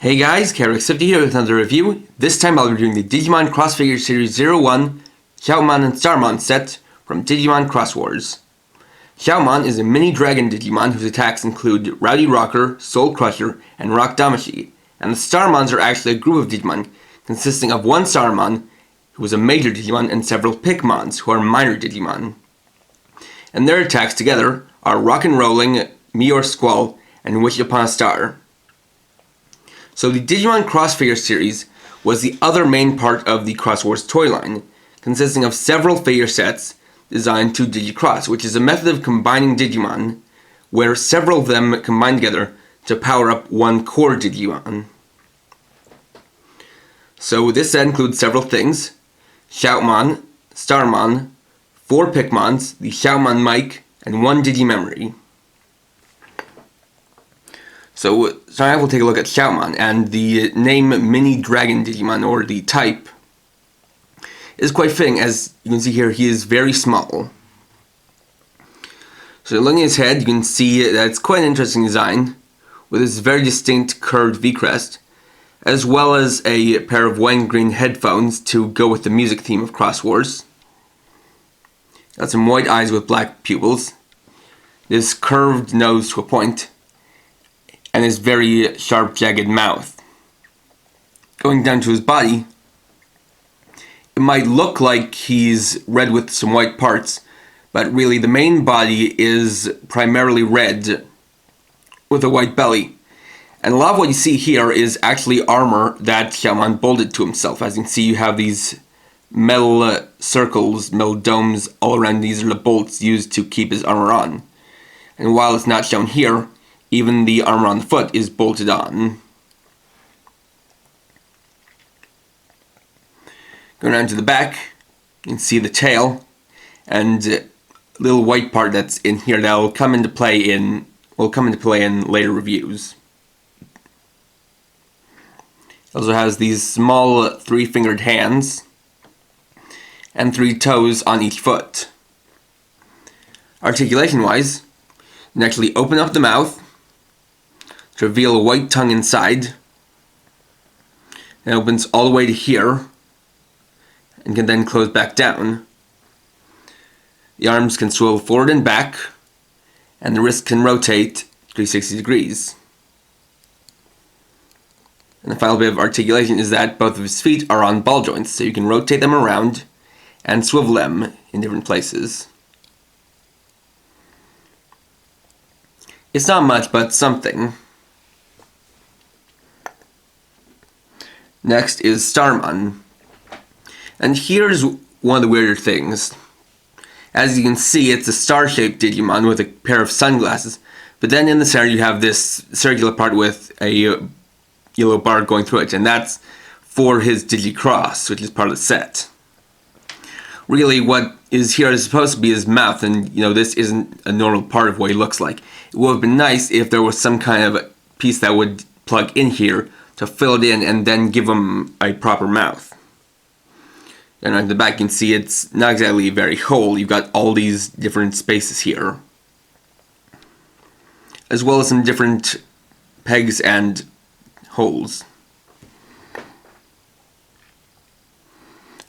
Hey guys, Xros here with another review. This time I'll be doing the Digimon Crossfigure Series 01 Shoutmon and Starmon set from Digimon Cross Wars. Shoutmon is a mini dragon Digimon whose attacks include Rowdy Rocker, Soul Crusher, and Rock Damashi, and the Starmons are actually a group of Digimon consisting of one Starmon, who is a major Digimon, and several Pickmons, who are minor Digimon. And their attacks together are Rockin' Rolling, Meteor Squall, and Wish Upon a Star. So the Digimon Crossfigure series was the other main part of the Cross Wars toy line, consisting of several figure sets designed to DigiXros, which is a method of combining Digimon, where several of them combine together to power up one core Digimon. So this set includes several things: Shoutmon, Starmon, 4 Pickmons, the Shoutmon mic, and 1 Digimemory. So starting off, we'll take a look at Shoutmon, and the name Mini Dragon Digimon, or the type, is quite fitting. As you can see here, he is very small. So looking at his head, you can see that it's quite an interesting design, with this very distinct curved V-crest, as well as a pair of white and green headphones to go with the music theme of Cross Wars. Got some white eyes with black pupils, this curved nose to a point, and his very sharp, jagged mouth. Going down to his body, it might look like he's red with some white parts, but really the main body is primarily red with a white belly. And a lot of what you see here is actually armor that Shaman bolted to himself. As you can see, you have these metal circles, metal domes all around. These are the bolts used to keep his armor on. And while it's not shown here, even the armor on the foot is bolted on. Going down to the back, you can see the tail and a little white part that's in here that will come into play in later reviews. It also has these small 3-fingered hands and 3 toes on each foot. Articulation-wise, you can actually open up the mouth to reveal a white tongue inside. It opens all the way to here and can then close back down. The arms can swivel forward and back, and the wrist can rotate 360 degrees. And the final bit of articulation is that both of his feet are on ball joints, so you can rotate them around and swivel them in different places. It's not much, but something. Next is Starmon. And here's one of the weirder things. As you can see, it's a star-shaped Digimon with a pair of sunglasses, but then in the center you have this circular part with a yellow bar going through it, and that's for his DigiXros, which is part of the set. Really, what is here is supposed to be his mouth, and this isn't a normal part of what he looks like. It would have been nice if there was some kind of piece that would plug in here to fill it in and then give him a proper mouth. And on the back you can see it's not exactly very whole. You've got all these different spaces here, as well as some different pegs and holes.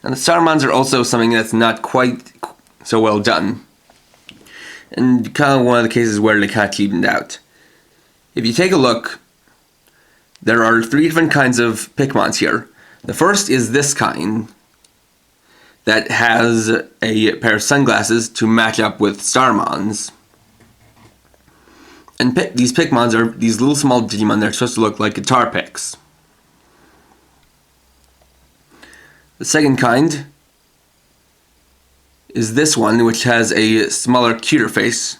And the Starmons are also something that's not quite so well done, and kind of one of the cases where they kind of cheapened out. If you take a look, there are 3 different kinds of Pickmons here. The first is this kind that has a pair of sunglasses to match up with Starmons. And these Pickmons are these little small Digimon that are supposed to look like guitar picks. The second kind is this one, which has a smaller, cuter face.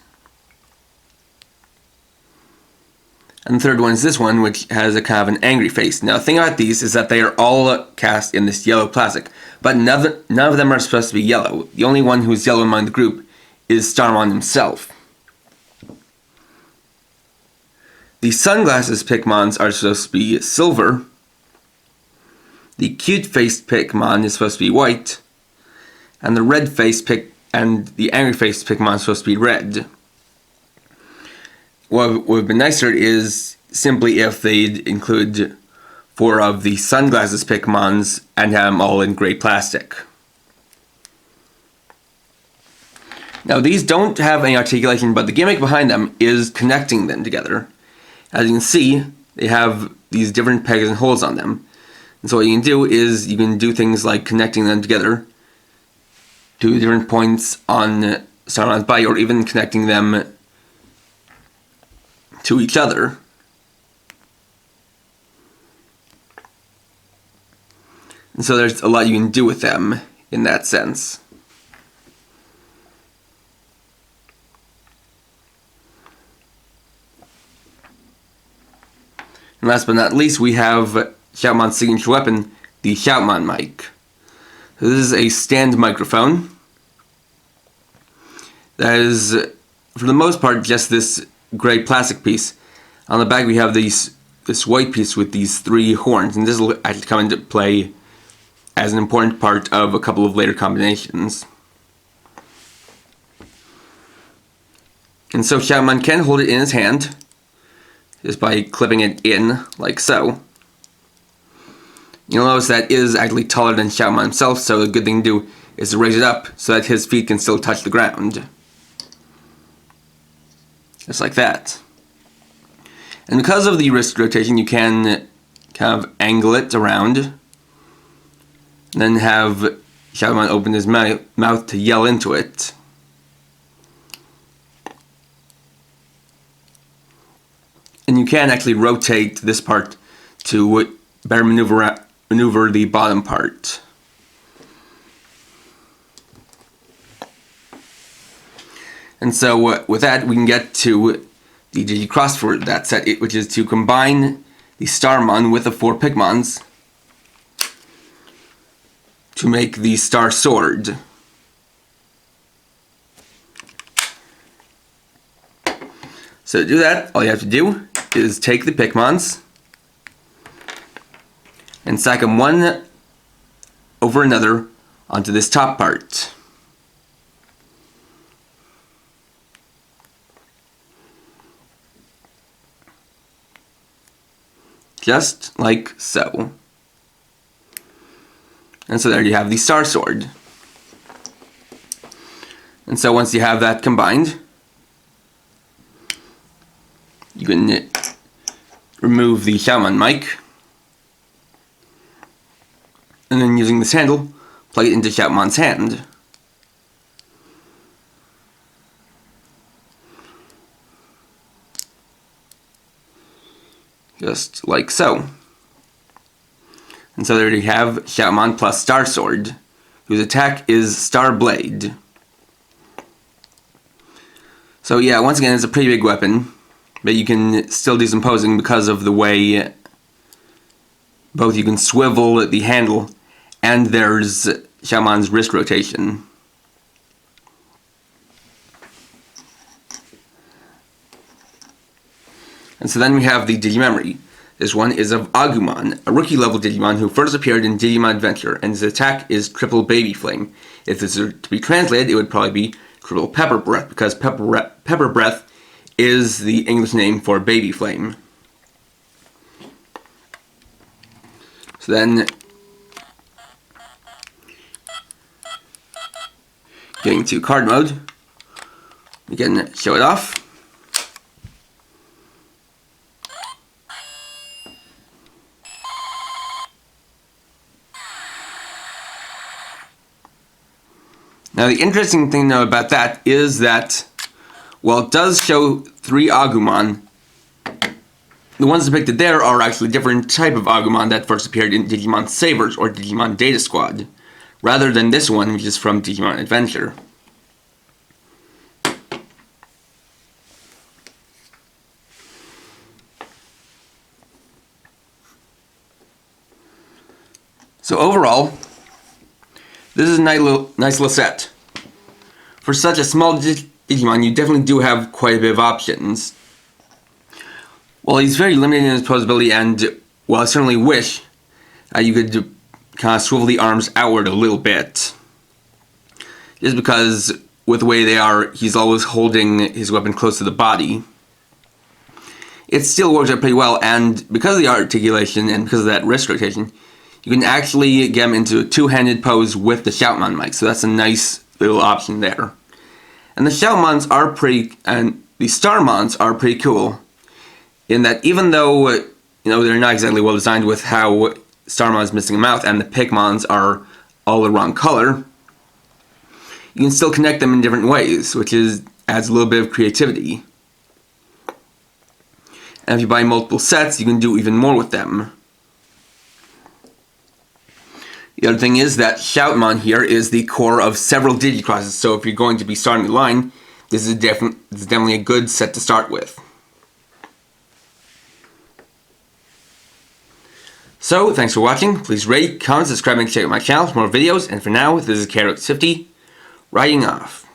And the third one is this one, which has a kind of an angry face. Now, the thing about these is that they are all cast in this yellow plastic, but none of them are supposed to be yellow. The only one who is yellow among the group is Starmon himself. The sunglasses Pickmons are supposed to be silver. The cute-faced Pickmon is supposed to be white, and the red-faced and the angry-faced Pickmon is supposed to be red. What would have been nicer is simply if they'd include 4 of the Sunglasses Pickmons and have them all in gray plastic. Now these don't have any articulation, but the gimmick behind them is connecting them together. As you can see, they have these different pegs and holes on them. And so what you can do is you can do things like connecting them together to different points on Starmon's body, or even connecting them to each other. And so there's a lot you can do with them in that sense. And last but not least, we have Shoutmon's signature weapon, the Shoutmon mic. So this is a stand microphone that is, for the most part, just this gray plastic piece. On the back we have this white piece with these 3 horns, and this will actually come into play as an important part of a couple of later combinations. And so Shaman can hold it in his hand just by clipping it in like so. You'll notice that is actually taller than Shaman himself, so the good thing to do is to raise it up so that his feet can still touch the ground. Just like that. And because of the wrist rotation, you can kind of angle it around, and then have Shaman open his mouth to yell into it. And you can actually rotate this part to better maneuver the bottom part. And so with that, we can get to the DigiXros for that set, which is to combine the Starmon with the 4 Pickmons to make the Star Sword. So to do that, all you have to do is take the Pickmons and stack them one over another onto this top part. Just like so. And so there you have the Star Sword. And so once you have that combined, you can remove the Shaman mic, and then using this handle, plug it into Shoutmon's hand. Just like so. And so there you have Shoutmon plus Star Sword, whose attack is Star Blade. So yeah, once again, it's a pretty big weapon, but you can still do some posing because of the way both you can swivel the handle and there's Shoutmon's wrist rotation. And so then we have the Digimemory. This one is of Agumon, a rookie level Digimon who first appeared in Digimon Adventure, and his attack is Triple Baby Flame. If this were to be translated, it would probably be Triple Pepper Breath, because Pepper Breath is the English name for Baby Flame. So then, getting to card mode, we can show it off. Now the interesting thing though about that is that, while it does show 3 Agumon, the ones depicted there are actually a different type of Agumon that first appeared in Digimon Sabers or Digimon Data Squad, rather than this one, which is from Digimon Adventure. So overall, this is a nice little set. For such a small Digimon, you definitely do have quite a bit of options. While he's very limited in his posability, and while I certainly wish you could kind of swivel the arms outward a little bit, just because with the way they are, he's always holding his weapon close to the body. it still works out pretty well, and because of the articulation and because of that wrist rotation, you can actually get them into a two-handed pose with the Shoutmon mic, so that's a nice little option there. And the Shoutmons are pretty, and the Starmons are pretty cool, in that even though, they're not exactly well designed with how Starmon's missing a mouth and the Pickmons are all the wrong color, you can still connect them in different ways, which adds a little bit of creativity. And if you buy multiple sets, you can do even more with them. The other thing is that Shoutmon here is the core of several DigiXroses, so if you're going to be starting the line, this is definitely a good set to start with. So, thanks for watching. Please rate, comment, subscribe, and check out my channel for more videos. And for now, this is Carrot50, writing off.